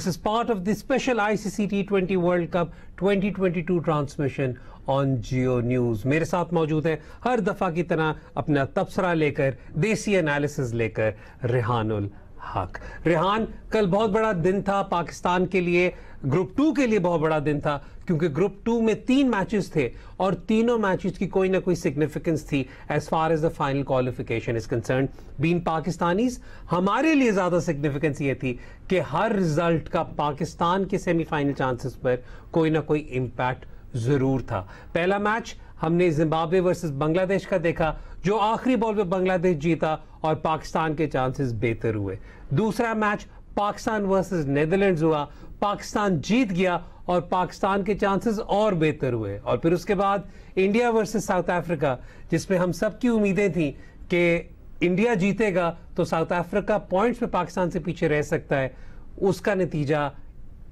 This is part of the special ICC T20 World Cup 2022 transmission on Geo News. मेरे साथ मौजूद है हर दफा की तरह अपना तबसरा लेकर, देसी एनालिसिस लेकर रेहानुल हक। रेहान, कल बहुत बड़ा दिन था पाकिस्तान के लिए, ग्रुप 2 के लिए बहुत बड़ा दिन था, क्योंकि ग्रुप 2 में 3 मैचेस थे और तीनों मैचेस की कोई ना कोई सिग्निफिकेंस थी as far as the final qualification is concern. Being Pakistanis, हमारे लिए ज्यादा सिग्निफिकेंस ये थी कि हर रिजल्ट का पाकिस्तान के सेमीफाइनल चांसेस पर कोई ना कोई इंपैक्ट जरूर था। पहला मैच हमने जिम्बाब्वे वर्सेस बांग्लादेश का देखा, जो आखिरी बॉल पे बांग्लादेश जीता और पाकिस्तान के चांसेस बेहतर हुए। दूसरा मैच पाकिस्तान वर्सेस नेदरलैंड्स हुआ, पाकिस्तान जीत गया और पाकिस्तान के चांसेस और बेहतर हुए। और फिर उसके बाद इंडिया वर्सेस साउथ अफ्रीका, जिसमें हम सबकी उम्मीदें थी कि इंडिया जीतेगा तो साउथ अफ्रीका पॉइंट्स पे पाकिस्तान से पीछे रह सकता है। उसका नतीजा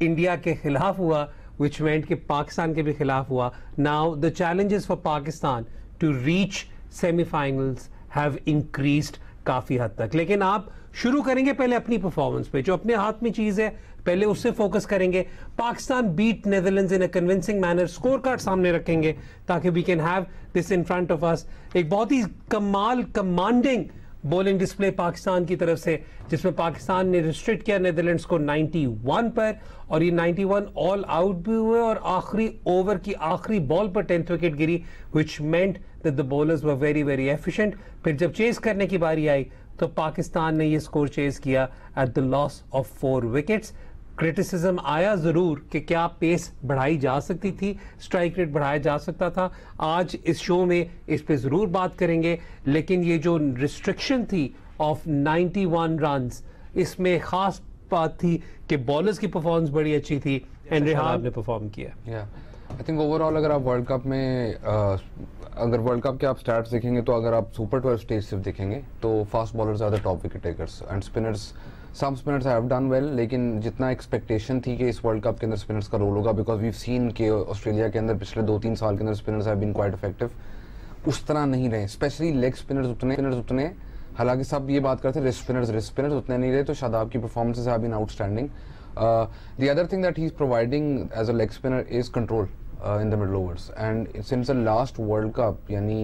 इंडिया के खिलाफ हुआ, which meant कि पाकिस्तान के भी खिलाफ हुआ। Now the challenges for Pakistan to reach semi-finals have increased काफी हद तक। लेकिन आप शुरू करेंगे पहले अपनी परफॉर्मेंस पे, जो अपने हाथ में चीज है पहले उससे फोकस करेंगे। Pakistan beat Netherlands in a convincing manner, score card सामने रखेंगे ताकि we can have this in front of us. एक बहुत ही कमांडिंग बॉलिंग डिस्प्ले पाकिस्तान की तरफ से, जिसमें पाकिस्तान ने रिस्ट्रिक्ट किया नेदरलैंड्स को 91 पर, और ये 91 ऑल आउट भी हुए और आखिरी ओवर की आखिरी बॉल पर 10th wicket Giri, which meant that the bowlers were very very efficient. फिर जब चेस करने की बारी आई तो पाकिस्तान ने ये स्कोर चेस किया at the loss of 4 wickets. Criticism आया जरूर कि क्या पेस बढ़ाई जा सकती थी, स्ट्राइक रेट बढ़ाया जा सकता था। आज इस शो में इस पे जरूर बात करेंगे, लेकिन ये जो रिस्ट्रिक्शन थी ऑफ 91 रन्स, इसमें खास बात थी कि बॉलर्स की परफॉर्मेंस बड़ी अच्छी थी एंड रेहान ने परफॉर्म किया। आई थिंक ओवरऑल अगर आप वर्ल्ड कप में अगर वर्ल्ड कप के आप स्टैट्स देखेंगे, तो अगर आप सुपर 12 स्टेज सिर्फ देखेंगे तो fast bowlers are the top wicket takers and spinners, some spinners have done well, लेकिन जितना एक्सपेक्टेशन थी कि इस वर्ल्ड कप के अंदर स्पिनर्स का रोल होगा, बिकॉज वीव सीन कि ऑस्ट्रेलिया के अंदर पिछले 2-3 साल के अंदर spinners have been quite effective, उस तरह नहीं रहे। स्पेशली लेग स्पिनर्स उतने, हालांकि सब ये बात करते हैं रिस्ट स्पिनर्स उतने नहीं रहे, तो शादाब की performances have been outstanding. The other thing that he is providing as a leg spinner is control in the middle overs, and since the last World Cup, yani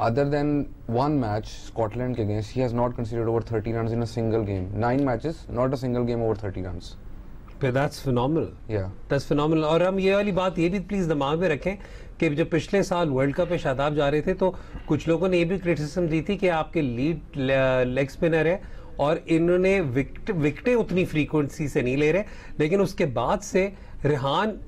other than one match Scotland ke against, he has not conceded over 30 runs in a single game. 9 matches, not a single game over 30 runs. But that's phenomenal. Yeah, that's phenomenal. और हम ये वाली बात ये भी please दिमाग में रखें कि जब पिछले साल वर्ल्ड कप में शादाब जा रहे थे तो कुछ लोगों ने ये भी क्रिटिसिज्म दी थी कि आपके लीड लेग स्पिनर है और इन्होंने विकेटें उतनी फ्रीक्वेंसी से नहीं ले रहे। लेकिन उसके बाद से रेहान,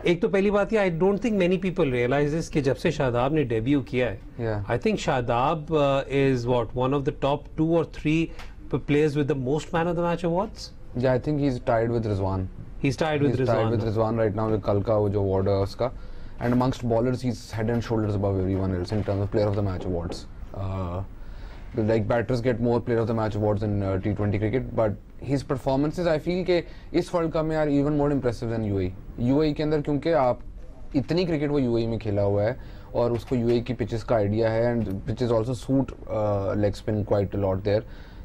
एक तो पहली बात ये, I don't think many people realise this कि जब से शादाब ने डेब्यू किया है, I think Shadab is what one of the top 2 or 3 players with the most man of the match awards. Yeah, I think he's tied with Rizwan. He's tied with Rizwan right now with कल का वो जो award है उसका, and amongst bowlers he's head and shoulders above everyone else in terms of player of the match awards. Like batters get more player of the match awards in T20 cricket, but his performances I feel के इस world cup में are even more impressive than UAE के अंदर, क्योंकि आप इतनी cricket वो UAE में खेला हुआ है और उसको UAE की पिचेस का आइडिया है, and pitches also suit leg spin quite a lot there.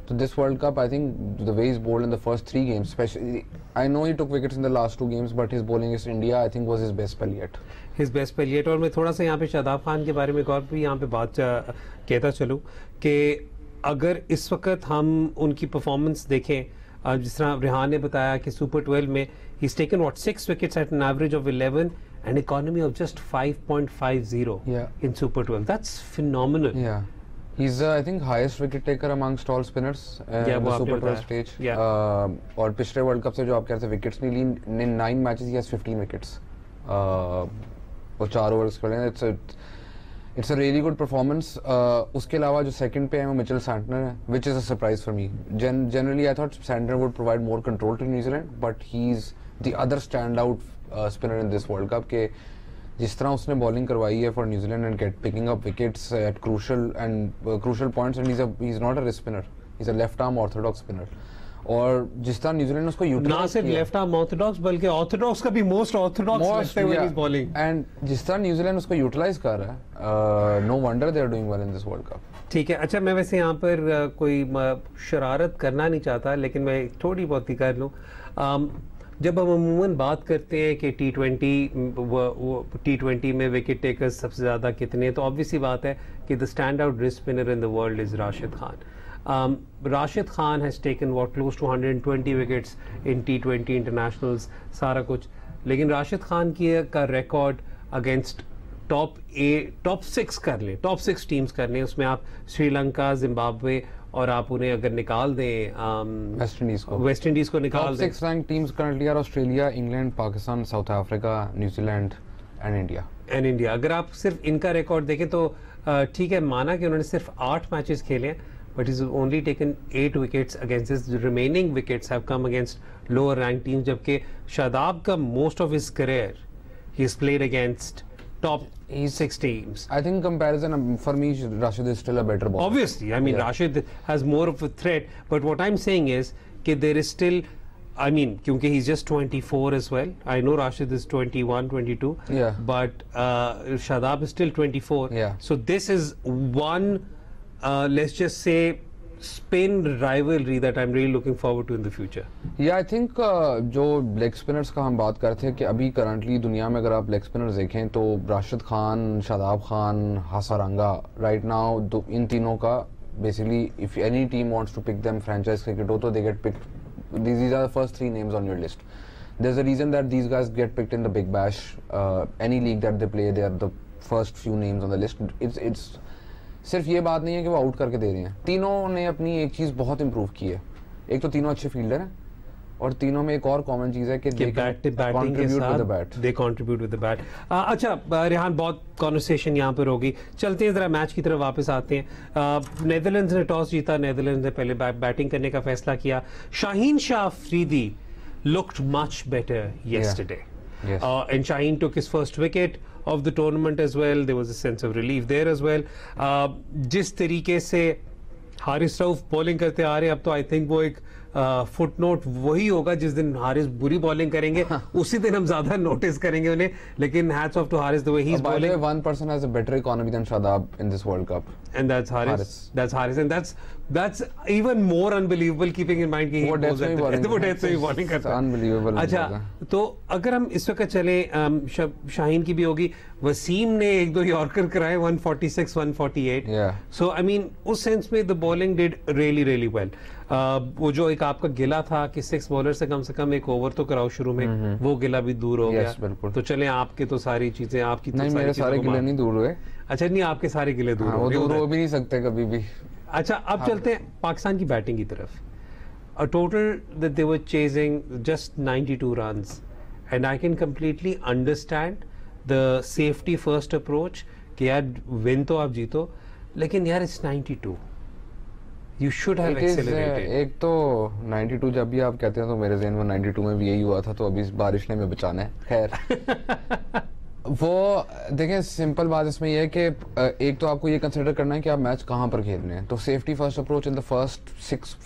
So this World Cup, I think the way he's bowled in the first 3 games, especially, I know he took wickets in the last 2 games, but his bowling against India, I think, was his best spell yet. His best spell yet. और मैं थोड़ा सा यहाँ पे शादाब खान के बारे में एक और भी यहाँ पे बात कहता चलूँ कि अगर इस वक्त हम उनकी परफॉर्मेंस देखें, जिस तरह रेहान ने बताया कि सुपर 12 में he's taken what 6 wickets at an average of 11 and economy of just 5.50 in Super 12. That's phenomenal. Yeah. He's I think highest wicket taker amongst all spinners in the Super 12 stage. और पिछले world cup से जो आप कह रहे थे wickets नहीं ली, in 9 matches he has 15 wickets. और 4 overs खेले, it's a really good performance. उसके अलावा जो second पे है वो मिचेल सैंटनर है, which is a surprise for me. Generally I thought Santner would provide more control to New Zealand, but he's the other standout spinner in this World Cup के जिस तरह उसने बॉलिंग करवाई है for New Zealand and get picking up wickets at crucial points, and he is not a wrist spinner, he is a left arm orthodox spinner. और जिस तरह New Zealand उसको यूटिलाइज ना सिर्फ लेफ्ट आर्म ऑर्थोडॉक्स बल्कि ऑर्थोडॉक्स का भी मोस्ट ऑर्थोडॉक्स बॉलिंग, एंड जिस तरह न्यूजीलैंड उसको यूटिलाइज कर रहा है, no wonder they are doing well in this world cup. ठीक है, अच्छा मैं वैसे यहाँ पर कोई शरारत करना नहीं चाहता, लेकिन मैं थोड़ी बहुत ही कर लूँ। जब हम अमूमन बात करते हैं कि T20 में विकेट टेकर्स सबसे ज़्यादा कितने, तो ऑब्वियसली बात है कि the stand out wrist spinner in the world is Rashid Khan. Rashid Khan has taken close to 120 wickets in T20 internationals, सारा कुछ. लेकिन राशिद खान का रिकॉर्ड अगेंस्ट टॉप 6 कर लें, टॉप 6 टीम्स कर लें, उसमें आप श्रीलंका, जिम्बाब्वे और आप उन्हें अगर निकाल दें वेस्ट इंडीज को निकाल दें. 6 rank teams currently are Australia, England, Pakistan, South Africa, New Zealand and India. अगर आप सिर्फ इनका रिकॉर्ड देखें तो ठीक है, माना कि उन्होंने सिर्फ 8 मैचेस खेले हैं, but he's only taken 8 wickets against his remaining wickets have come against lower ranked teams, जबकि शादाब का most of his career he's played against top 6 teams. I think comparison for me Rashid is still a better bowler. Obviously, I mean Rashid has more of a threat, but what I'm saying is that there is still, I mean, क्योंकि he's just 24 as well. I know Rashid is 21, 22. Yeah. But Shadab is still 24. Yeah. So this is one, let's just say, spin rivalry that I'm really looking forward to in the future. Yeah, I think जो leg spinners का हम बात करते हैं कि अभी currently दुनिया में अगर आप लेग स्पिनर्स देखें तो राशिद खान, शादाब खान, हासारंगा, राइट नाउ इन तीनों का basically if any team wants to pick them franchise cricket हो तो they get picked. These are the first 3 names on your list. There's a reason that these guys get picked in the Big Bash. Any league that they play, they are the first few names on the list. It's सिर्फ ये बात नहीं है कि वो out करके दे रहे हैं. तीनों ने अपनी एक चीज़ बहुत इम्प्रूव की है. एक तो तीनों अच्छे फील्डर हैं और तीनों में एक और कॉमन चीज़ है कि they contribute with the bat. अच्छा रेहान, बहुत कॉन्वर्सेशन यहाँ पर होगी. चलते हैं ज़रा मैच की तरफ वापस आते हैं. नेदरलैंड्स ने टॉस जीता, नेदरलैंड्स ने पहले बैटिंग करने का फैसला किया. Shaheen Shah Afridi looked much better yesterday. Yes. And Shaheen took his first wicket of the tournament as well. There was a sense of relief there as well. जिस तरीके से हारिस रऊफ बॉलिंग करते आ रहे हैं, अब तो आई थिंक वो एक फुटनोट वही होगा जिस दिन हारिस बुरी बॉलिंग करेंगे उसी दिन हम ज्यादा नोटिस करेंगे उन्हें. लेकिन hats off to Haris, the way he is bowling. One person has a better economy than Shadab in this World Cup, and that's Haris. That's Haris, and that's even more unbelievable, keeping in mind कि वो death से ही bowling करता है. Unbelievable. अच्छा, तो अगर हम इस वक्त चले, शाहीन की भी होगी, वसीम ने 1-2 यॉर्कर कराए, 146, 148. So I mean उस सेंस में the bowling did really well. वो जो एक आपका गिला था कि 6 बॉलर से कम एक ओवर तो कराओ शुरू में, वो गिला भी दूर हो गया. बिल्कुल. तो चले आपके तो सारी चीजें आपकी नहीं, मेरे सारे गिले नहीं दूर हुए. अच्छा, नहीं आपके सारे गिले दूर हो गए. वो दूर हो भी नहीं सकते कभी भी. अच्छा, अब चलते हैं पाकिस्तान की बैटिंग की तरफ. A total that they were chasing just 92 runs, and I can completely understand the safety first approach कि यार विन तो आप जीतो, लेकिन यार it's 92. You should have accelerated. एक तो 92 जब भी आप कहते हैं तो मेरे ज़हन में 92 में भी यही हुआ था, तो अभी इस बारिश ने हमें बचाना है. खैर वो देखें, सिंपल बात इसमें यह है कि एक तो आपको ये कंसिडर करना है कि आप मैच कहाँ पर खेल रहे हैं. तो safety first approach in the first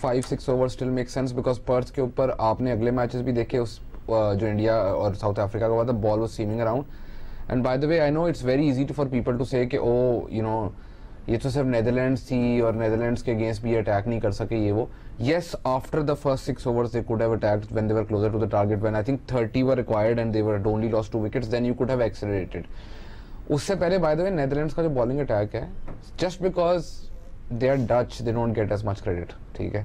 5-6 over still make sense, because Perth के ऊपर आपने अगले मैचेस भी देखे उस जो इंडिया और साउथ अफ्रीका का हुआ था, ball was seeming around. And by the way I know it's very easy for people to say कि ओ यू नो ये तो सिर्फ नेदरलैंड्स थी और नेदरलैंड्स के अगेंस्ट भी अटैक नहीं कर सके ये वो. Yes, after the first 6 overs they could have attacked when they were closer to the target, when I think 30 were required and they were only lost 2 wickets, then you could have accelerated. उससे पहले by the way Netherlands का जो bowling attack है, just because they are Dutch they don't get as much credit. ठीक है.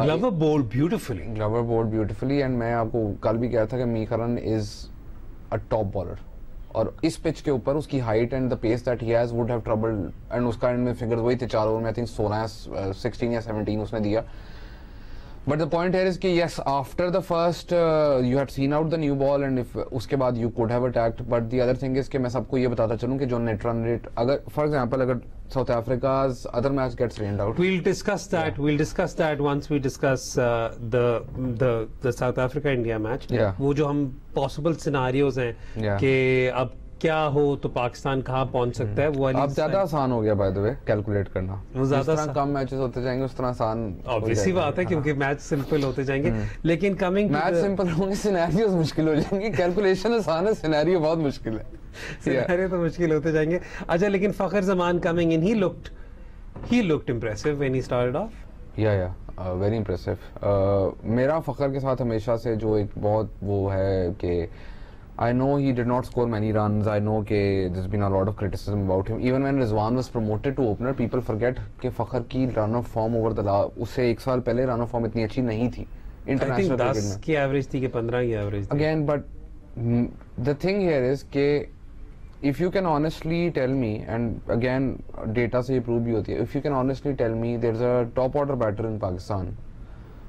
Glover bowled beautifully. Glover bowled beautifully and मैं आपको कल भी कह रहा था कि मीखरन is a top bowler. और इस पिच के ऊपर उसकी height and the pace that he has would have troubled, and उसका एंड में फिगर्स वही थे 4 ओवर में आई थिंक 16 या 17 उसने दिया. But the point here is कि yes, after the first you had seen out the new ball and if उसके बाद you could have attacked. But the other thing is कि मैं सबको ये बताता चलूं कि जो नेट रन रेट, अगर फॉर एग्जांपल अगर South Africa's other match gets rained out. We'll discuss that. Yeah. We'll discuss that once we discuss the South Africa India match. Yeah. वो जो हम possible scenarios हैं कि अब क्या हो तो पाकिस्तान कहाँ पहुंच सकता है, वो अब ज्यादा आसान हो गया बाय द वे कैलकुलेट करना. वो ज्यादा कम मैचेस होते जाएंगे उस तरह आसान ऑब्वियसली बात है क्योंकि मैच सिंपल होते जाएंगे. लेकिन कमिंग मैच सिंपल होंगे, सिनेरियोस मुश्किल हो जाएंगे. कैलकुलेशन आसान है, सिनेरियो बहुत मुश्किल है. सिनेरियो तो मुश्किल होते जाएंगे. अच्छा, लेकिन Fakhar Zaman coming in, he looked impressive when he started off. Yeah very impressive. मेरा फ़खर के साथ हमेशा से जो एक बहुत वो है कि I know he did not score many runs. I know कि there's been a lot of criticism about him. Even when Rizwan was promoted to opener, people forget कि फ़खर की run of form over the उससे एक साल पहले run of form इतनी अच्छी नहीं थी international cricket में। 10 की एवरेज थी कि 15 की एवरेज थी। Again, but the thing here is कि if you can honestly tell me, and again data से ये prove भी होती है, if you can honestly tell me there's a top order batter in Pakistan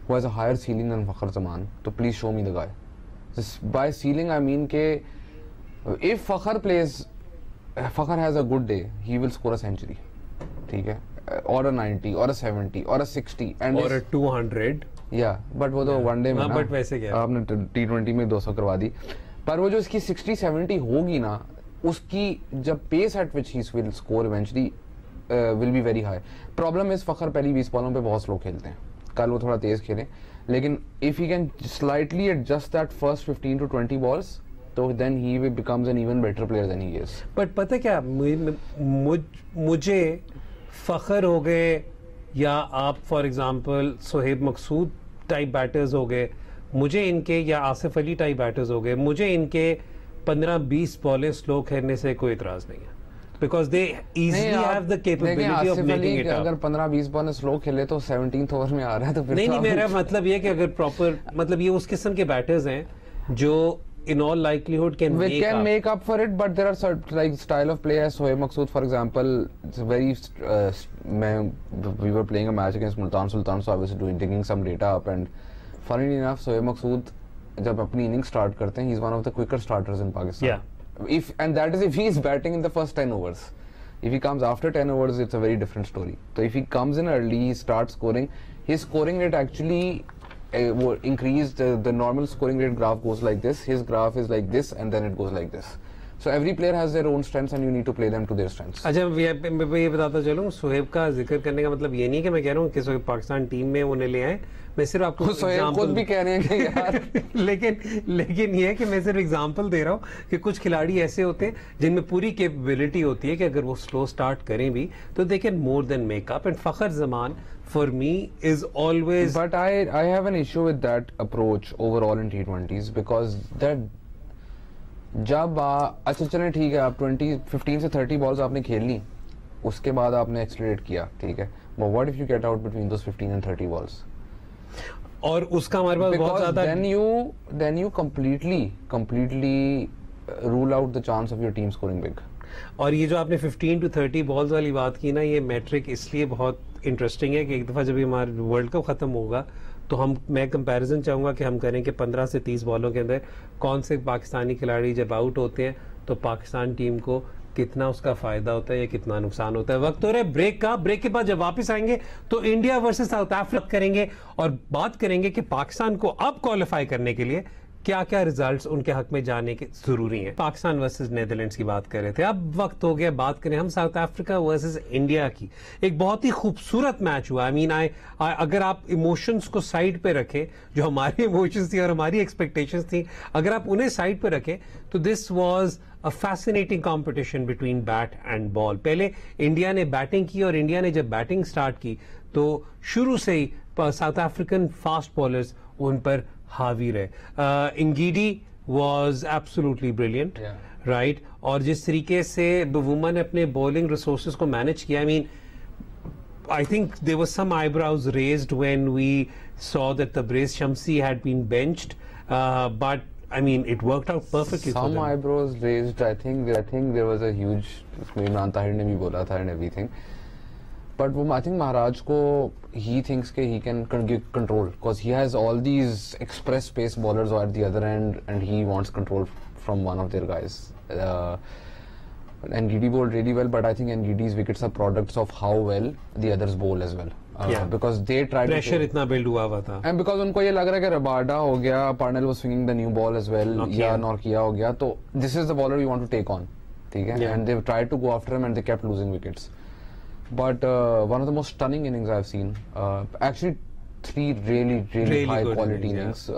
who has a higher ceiling than Fakhar Zaman, तो please show me the guy. By ceiling I mean के if Fakhar has a good day, he will score a century, ठीक है, or a 90 or a 70 or a 60 and or a 200 yeah, but वो तो one day में ना, but वैसे क्या आपने T20 में 200 करवा दी, पर वो जो इसकी 60-70 होगी ना, उसकी जब pace at which he will score eventually will be very high. Problem is Fakhar पहली 20 बॉलों पे बहुत स्लो खेलते हैं, कल वो थोड़ा तेज खेलें, लेकिन if he can slightly adjust that first 15 to 20 balls, तो then he becomes an even better player than he is. But पता है क्या, मुझे फ़खर हो गए या आप for example Sohaib Maqsood type batters हो गए, मुझे इनके या आसिफ अली टाइप बैटर्स हो गए, मुझे इनके 15-20 बॉलें स्लो खेलने से कोई इतराज नहीं है, because they easily have the capability of making it up. अगर 15-20 बॉल स्लो खेले तो 17th ओवर में आ रहा है तो फिर नहीं, मेरा मतलब ये कि अगर प्रॉपर, मतलब ये उस किस्म के बैटर्स हैं जो in all likelihood can make up for it, but there are certain like style of play as Sohaib Maqsood for example, it's very we were playing a match against Multan Sultan, so I was digging some data up, and funnily enough Sohaib Maqsood जब अपनी innings start करते हैं, he is one of the quicker starters in Pakistan. Yeah. And that is if he is batting in the first 10 overs. If he comes after 10 overs, it's a very different story. So if he comes in early, he starts scoring, his scoring rate actually increased. The normal scoring rate graph goes like this, his graph is like this, and then it goes like this. So every player has their own strengths and you need to play them to their strengths. अच्छा, मैं ये बताता चलूँ, सोहेब का जिक्र करने का मतलब ये नहीं कि मैं कह रहा हूँ कि सोहेब पाकिस्तान टीम में उन्हें ले आए, मैं सिर्फ आपको सोहेब खुद भी कह रहे हैं कि यार लेकिन ये है कि मैं सिर्फ एग्जांपल दे रहा हूँ कि कुछ खिलाड़ी ऐसे होते हैं जिनमें पूरी कैपेबिलिटी होती है कि अगर वो स्लो स्टार्ट करें भी तो they can more than make up, and Fakhar Zaman for me is always, but I have an issue with that approach overall in T20s because that जब अच्छा चलें ठीक है, आप 15 से 30 बॉल्स आपने खेल ली, उसके बाद आपने एक्सलरेट किया, ठीक है, but what if you get out between those 15 and 30 balls, और उसका हमारे पास बहुत ज्यादा, then you completely rule out the chance of your team scoring big. और ये जो आपने 15 to 30 बॉल्स वाली बात की ना, ये मैट्रिक इसलिए बहुत इंटरेस्टिंग है कि एक दफ़ा जब हमारा वर्ल्ड कप ख़त्म होगा तो मैं कंपैरिजन चाहूँगा कि हम करें कि 15 से 30 बॉलों के अंदर कौन से पाकिस्तानी खिलाड़ी जब आउट होते हैं तो पाकिस्तान टीम को कितना उसका फ़ायदा होता है या कितना नुकसान होता है। वक्त हो रहा है ब्रेक का, ब्रेक के बाद जब वापस आएंगे तो इंडिया वर्सेस साउथ अफ्रीका करेंगे और बात करेंगे कि पाकिस्तान को अब क्वालिफाई करने के लिए क्या क्या रिजल्ट्स उनके हक में जाने के जरूरी हैं। पाकिस्तान वर्सेस नेदरलैंड्स की बात कर रहे थे, अब वक्त हो गया बात करें हम साउथ अफ्रीका वर्सेस इंडिया की। एक बहुत ही खूबसूरत मैच हुआ। अगर आप इमोशंस को साइड पे रखें, जो हमारी इमोशंस थी और हमारी एक्सपेक्टेशंस थी, अगर आप उन्हें साइड पे रखें तो this was a fascinating competition between bat and ball. पहले इंडिया ने बैटिंग की और इंडिया ने जब बैटिंग स्टार्ट की तो शुरू से ही साउथ अफ्रीकन फास्ट बॉलर्स उन पर हावी रहे। इंगीडी वॉज एब्सोल्युटली ब्रिलियंट, राइट, और जिस तरीके से बुमा ने अपने बॉलिंग रिसोर्सेज को मैनेज किया, I think there was some eyebrows raised when we saw that Tabriz Shamsi had been benched, but I mean it worked out perfectly. Some eyebrows raised. I think there was a huge. Imran Tahir ने भी बोला था and everything. But I think Maharaj ko he thinks that he can give control because he has all these express pace bowlers at the other end and he wants control from one of their guys. NGD bowled really well, but I think NGD's wickets are products of how well the others bowl as well. Because they tried pressure इतना build हुआ था, and because उनको ये लग रहा है कि Rabada हो गया, Parnell was swinging the new ball as well, या नॉर्किया हो गया, तो this is the bowler we want to take on, ठीक है, and they tried to go after him and they kept losing wickets. But one of the most stunning innings I've seen, actually 3 really high quality innings.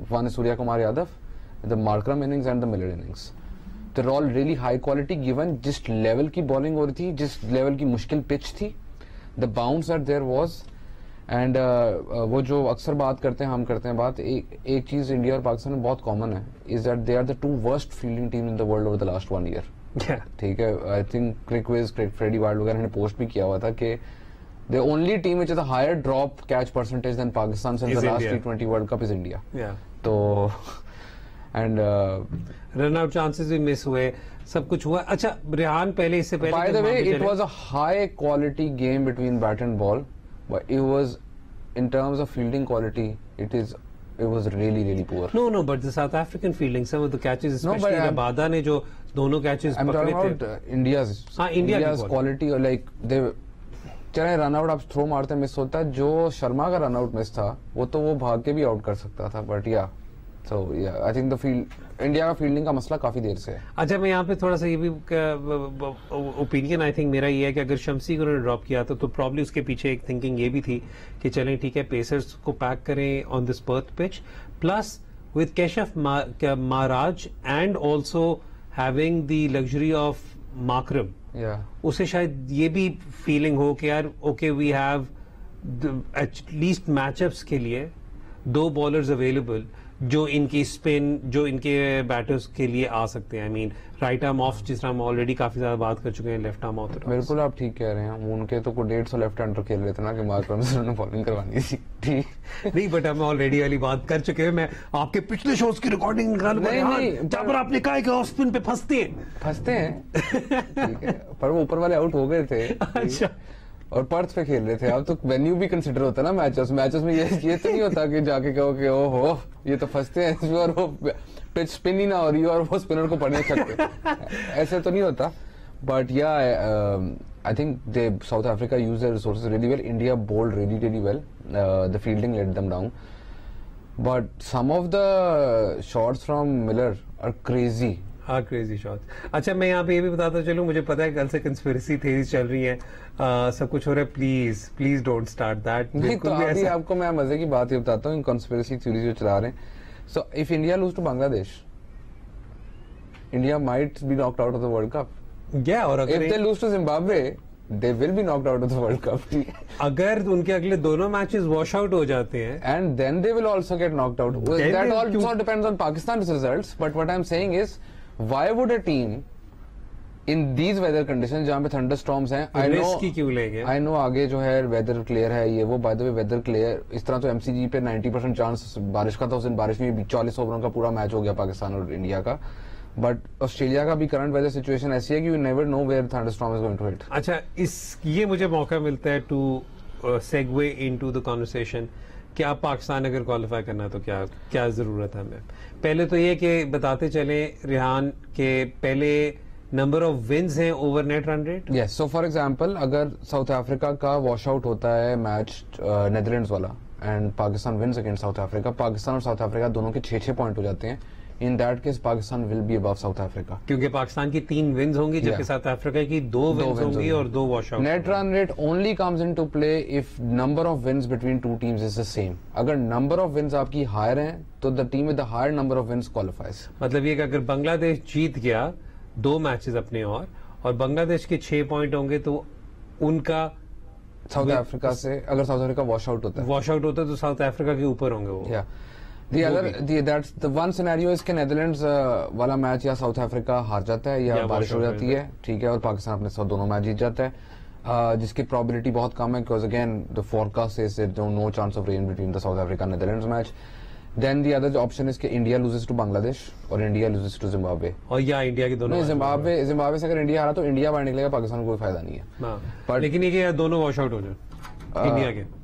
One is Surya Kumar Yadav, the Markram innings and the Miller innings. They're all really high quality given जिस level की bowling हो रही थी, जिस level की मुश्किल pitch थी, the bounce that there was, and वो जो अक्सर बात करते हैं, हम करते हैं बात, एक चीज इंडिया और पाकिस्तान में बहुत कॉमन है, is that they are the 2 worst fielding team in the world over the last 1 year. ठीक है, I think CricViz, Freddie Wilde वगैरह ने पोस्ट भी किया हुआ था कि the only team which is a higher drop catch percentage than Pakistan since the last T20 world cup is India. तो एंड रन आउट चांसेस भी मिस हुए, सब कुछ हुआ। अच्छा रेहान, पहले इससे पहले bye the way it was a high quality game between bat and ball, but it was in terms of fielding quality it was really poor. No, but the South African fielding, some of the catches, especially Rabada ne jo dono catches I'm talking about India's quality, or like they चले run out आप throw मारते miss होता है, जो शर्मा का run out miss था वो तो वो भाग के भी आउट कर सकता था, बट या सो या I think the field India का फील्डिंग का मसला काफी देर से है। अच्छा, मैं यहाँ पे थोड़ा सा ये भी ओपिनियन आई थिंक मेरा ये है कि अगर शम्सी को उन्होंने ड्रॉप किया था तो प्रॉब्ली उसके पीछे एक थिंकिंग ये भी थी कि चलें ठीक है पेसर्स को पैक करें on this Perth pitch, plus with Keshav Maharaj and also having the luxury of Markram, उसे शायद ये भी फीलिंग हो कि यार okay we have at least matchups के लिए 2 बॉलर्स अवेलेबल जो इनकी स्पिन, जो इनके बैटर्स के लिए आ सकते हैं। I mean right arm of, जिस तरह हम ऑलरेडी काफी ज्यादा बात कर चुके हैं, लेफ्ट आर्म ऑफ। बिल्कुल आप ठीक कह रहे हैं, उनके तो कोई 150 लेफ्ट हैंडर खेल रहे थे ना कि मार्करम से उन्होंने बॉलिंग करवानी थी। ठीक नहीं, बट हम ऑलरेडी वाली बात कर चुके हैं। मैं आपके पिछले शोज की रिकॉर्डिंग जहां पर आपने कहा कि ऑफ स्पिन पे फंसते हैं ठीक है, पर वो ऊपर वाले आउट हो गए थे। अच्छा, और पर्थ पे खेल रहे थे। अब तो वेन्यू भी कंसिडर होता है ना मैचेस में ये तो नहीं होता कि जाके कहो कि ओहो ये तो फंसते हैं इसमें और वो पिच स्पिन ही ना हो रही हो और वो स्पिनर को पढ़ने सकते, ऐसे तो नहीं होता। But yeah I think they South Africa use their resources really well, India bowled really well, the fielding let them down, but some of the shots from Miller are crazy. हाँ, crazy shots. अच्छा, मैं यहाँ पे ये भी बताता चलूं, मुझे पता है कल से कंस्पिरेसी थ्योरीज चल रही हैं, सब कुछ हो रहा है, प्लीज डोंट स्टार्ट दैट। नहीं तो अभी आपको मैं मजे की बात ये बताता हूँ, कंस्पिरेसी थ्योरीज जो चला रहे हैं। So if India lose to Bangladesh, India might be knocked out of the world cup. या और if they lose to Zimbabwe they will be knocked out of the World Cup. अगर उनके अगले दोनों मैचेस वॉश आउट हो जाते हैं, and then they will also get knocked out. That also depends on Pakistan's results. But what I'm saying is, why would a team in these weather conditions जहाँ पे thunderstorms हैं, I know आगे जो है weather clear है, ये वो by the way weather clear, इस तरह तो MCG पे 90% चांस बारिश का था, उस दिन बारिश में 40 ओवरों का पूरा मैच हो गया पाकिस्तान और इंडिया का। बट ऑस्ट्रेलिया का भी करंट वेदर सिचुएशन ऐसी है कि you never know where thunderstorm is going to hit. अच्छा, ये मुझे मौका मिलता है to segue into the conversation कि आप पाकिस्तान अगर क्वालिफाई करना है तो क्या जरूरत है हमें। पहले तो ये कि बताते चले रेहान के पहले नंबर ऑफ विन्स हैं over net run rate. Yes, so for example अगर साउथ अफ्रीका का वॉश आउट होता है मैच नेदरलैंड्स वाला and Pakistan wins against south Africa, Pakistan और साउथ अफ्रीका दोनों के 6-6 पॉइंट हो जाते हैं। In that case, Pakistan will be above South Africa. क्योंकि पाकिस्तान की 3 विन्स होंगी, जबकि साउथ अफ्रीका की 2 विन्स होंगी और 2 wash out. Net run rate only comes into play if number of wins between two teams is the same. अगर number of wins आपकी higher हैं, तो the team with the higher number of wins qualifies. मतलब ये कि अगर बांग्लादेश जीत गया 2 matches अपने और बांग्लादेश के 6 पॉइंट होंगे तो उनका साउथ अफ्रीका से, अगर साउथ अफ्रीका वॉश आउट होता है तो साउथ अफ्रीका के ऊपर होंगे वो। that's the one scenario is कि नेदरलैंड्स वाला मैच या साउथ अफ्रीका हार जाता है या बारिश हो जाती है, ठीक है, और पाकिस्तान अपने साथ दोनों मैच जीत जाता है, जिसकी प्रोबेबिलिटी बहुत कम है because again the forecast says no chance of rain between the South Africa Netherlands match. Then the other option is कि इंडिया लूजेस टू बांग्लादेश और इंडिया लूजेस टू जिम्बाब्वे, और या इंडिया के दोनों। जिम्बाब्वे से अगर इंडिया हारा तो इंडिया बाहर निकलेगा, पाकिस्तान को कोई फायदा नहीं है। पर लेकिन ये दोनों वॉश आउट हो जाए,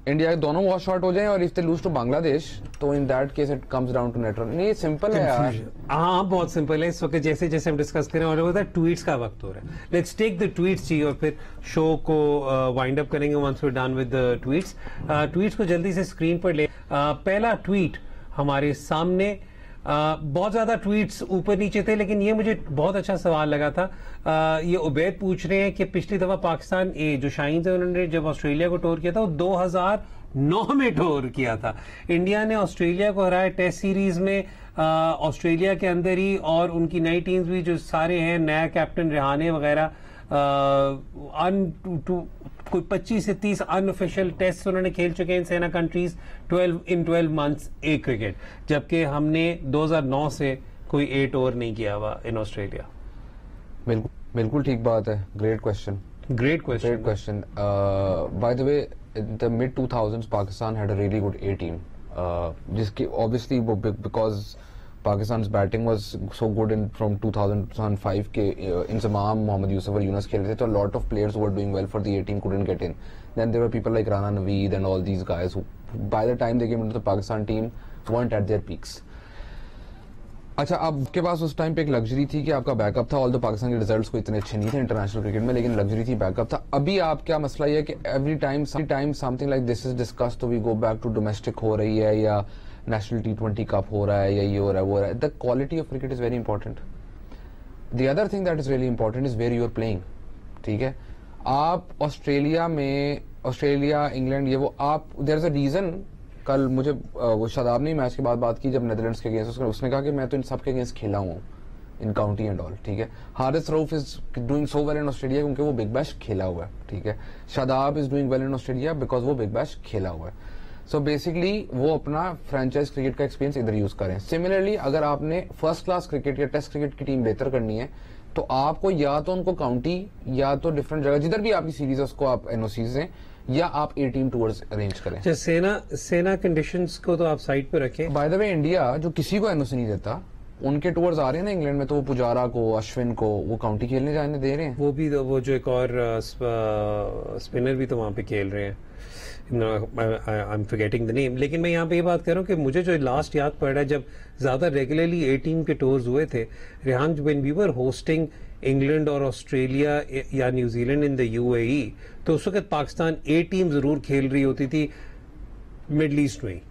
इंडिया के दोनों वॉश आउट हो जाएं और if they lose to Bangladesh तो in that case it comes down to net run. नहीं, सिंपल है यार। हाँ, बहुत सिंपल है। इस वक्त जैसे जैसे हम डिस्कस करें और होता है ट्वीट्स का वक्त हो रहा है, लेट्स टेक द ट्वीट्स जी और फिर शो को वाइंड अप करेंगे once we done with the tweets. Tweets को जल्दी से स्क्रीन पर ले। पहला ट्वीट हमारे सामने, बहुत ज्यादा ट्वीट्स ऊपर नीचे थे लेकिन ये मुझे बहुत अच्छा सवाल लगा था। ये उबैद पूछ रहे हैं कि पिछली दफा पाकिस्तान जो शाहीन से उन्होंने जब ऑस्ट्रेलिया को टूर किया था वो 2009 में टूर किया था। इंडिया ने ऑस्ट्रेलिया को हराया टेस्ट सीरीज में, ऑस्ट्रेलिया के अंदर ही, और उनकी नई टीम्स भी जो सारे हैं, नया कैप्टन रेहाने वगैरह, कोई 25 से 30 अनऑफिशियल टेस्ट उन्होंने खेल चुके हैं सेना कंट्रीज 12 मंथ्स ए क्रिकेट, जबकि हमने 2009 से कोई 8 ओवर नहीं किया हुआ इन ऑस्ट्रेलिया। बिल्कुल ठीक बात है। Great question. Great question. By the way, in the mid 2000s, Pakistan had a really good A team. जिसकी obviously because Pakistan's batting was so good from 2005 के इंजमाम, मोहम्मद यूसुफ और यूनुस खेल रहे थे, तो a lot of players who were doing well for the A team couldn't get in. Then there were people like Rana Naveed and all these guys who, by the time they came into the Pakistan team, weren't at their peaks. अच्छा, आपके पास उस time पे एक luxury थी कि आपका backup था, although Pakistan के रिजल्ट्स को इतने अच्छे नहीं थे इंटरनेशनल क्रिकेट में, लेकिन लग्जरी थी, बैकअप था। अभी आप क्या मसला ये है कि every time something like this is discussed तो we go back to domestic हो रही है या नेशनल T20 कप हो रहा है या ये हो रहा है वो हो रहा है। The quality of cricket is very important. The other thing that is really important is where you are playing. ठीक है, आप ऑस्ट्रेलिया इंग्लैंड ये वो आप देयर इज अ रीजन। कल मुझे वो शादाब ने मैच के बाद बात की जब नेदरलैंड्स के अगेंस्ट, उसने कहा कि मैं तो इन सब के अगेंस्ट खेला हूँ इन काउंटी एंड ऑल। ठीक है, Haris Rauf is doing so well in Australia क्योंकि वो बिग बैश खेला हुआ है। ठीक है, Shadab is doing well in Australia because वो बिग बैश खेला हुआ है। सो बेसिकली वो अपना फ्रेंचाइज क्रिकेट का एक्सपीरियंस इधर यूज करें। सिमिलरली अगर आपने फर्स्ट क्लास क्रिकेट या टेस्ट क्रिकेट की टीम बेहतर करनी है तो आपको या तो उनको काउंटी या तो डिफरेंट जगह जिधर भी आपकी सीरीज है उसको आप एनओसीज दें या आप ए टीम टूर्स अरेंज करें। सेना कंडीशंस को तो आप साइड पे रखें। बाय द वे इंडिया जो किसी को एनओसी नहीं देता, उनके टूर्स आ रहे हैं ना इंग्लैंड में, तो वो पुजारा को, अश्विन को वो काउंटी खेलने जाने दे रहे हैं। वो भी वो जो एक और स्पिनर भी तो वहां पे खेल रहे हैं, I am forgetting the name. लेकिन मैं यहाँ पे ये बात कर रहा हूँ कि मुझे जो लास्ट याद पड़ रहा है जब ज्यादा रेगुलरली ए टीम के टूर्स हुए थे Rehan, when we were hosting England और ऑस्ट्रेलिया या न्यूजीलैंड इन द यूएई, तो उस वक्त पाकिस्तान ए टीम जरूर खेल रही होती थी मिडल ईस्ट में,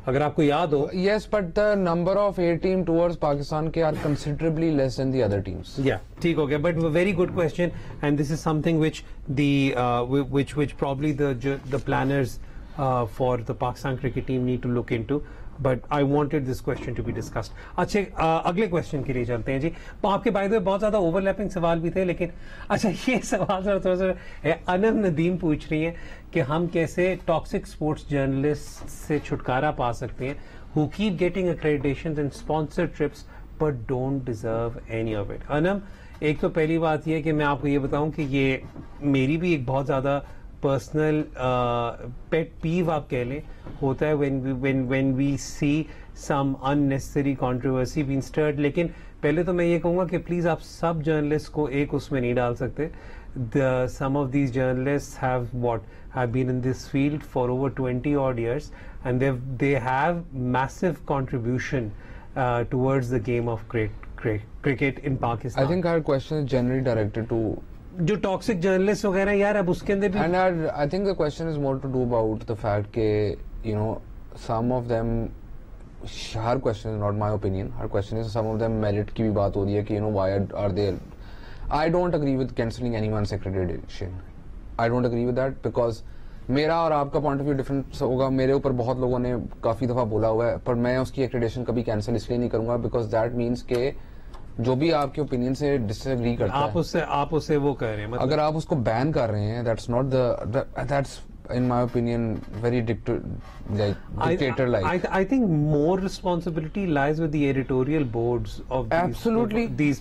अगर आपको याद हो। Yes, but the number of a team tours Pakistan के are considerably less than the other teams. Yeah ठीक हो गया, but very good question and this is something which probably the planners for the Pakistan cricket team need to look into. But I wanted this question to be discussed. अच्छे अगले question के लिए चलते हैं जी। आपके बाय द वे बहुत ज्यादा overlapping सवाल भी थे, लेकिन अच्छा ये सवाल थोड़ा सा अनम नदीम पूछ रही हैं कि हम कैसे टॉक्सिक स्पोर्ट्स जर्नलिस्ट से छुटकारा पा सकते हैं who keep getting accreditations and sponsored trips but don't deserve any of it. Anam, एक तो पहली बात ये कि मैं आपको ये बताऊं कि ये मेरी भी एक बहुत ज्यादा पर्सनल पेट पीव आप कह लें होता है when we see some unnecessary controversy being stirred। लेकिन पहले तो मैं ये कहूँगा कि प्लीज आप सब जर्नलिस्ट को एक उसमें नहीं डाल सकते। Some of these journalists have been in this field for over 20 odd years and they have massive contribution towards the game of cricket in Pakistan. I think our question is generally directed to जो toxic journalist वगैरह यार अब उसके अंदर भी, and I think the question is more to do about the fact के you know some of them, her question is not my opinion, her question is some of them merit की भी बात हो रही है कि you know why are they, I don't agree with cancelling anyone's accreditation, I don't agree with that because मेरा और आपका पॉइंट ऑफ व्यू डिफरेंट होगा। मेरे ऊपर बहुत लोगों ने काफी दफा बोला हुआ है, पर मैं उसकी एक्रेडिटेशन कभी कैंसिल इसलिए नहीं करूंगा बिकॉज दैट मीन्स के जो भी आपके ओपिनियन से डिसएग्री करता है आप उससे वो कह रहे हैं, मतलब अगर आप उसको बैन कर रहे हैं that's not that's in my opinion very dictator like. I think more responsibility lies with the editorial boards of these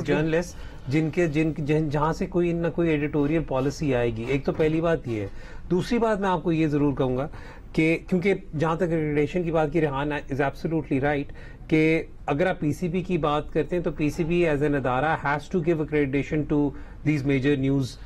journalists जहां से कोई ना कोई एडिटोरियल पॉलिसी आएगी। एक तो पहली बात ये है, दूसरी बात मैं आपको ये जरूर कहूंगा कि क्योंकि जहां तक एक्रेडिटेशन की बात की रेहान इज एब्सोल्युटली राइट कि अगर आप पीसीबी की बात करते हैं तो पीसीबी एज एन अदारा has to give accreditation to these major news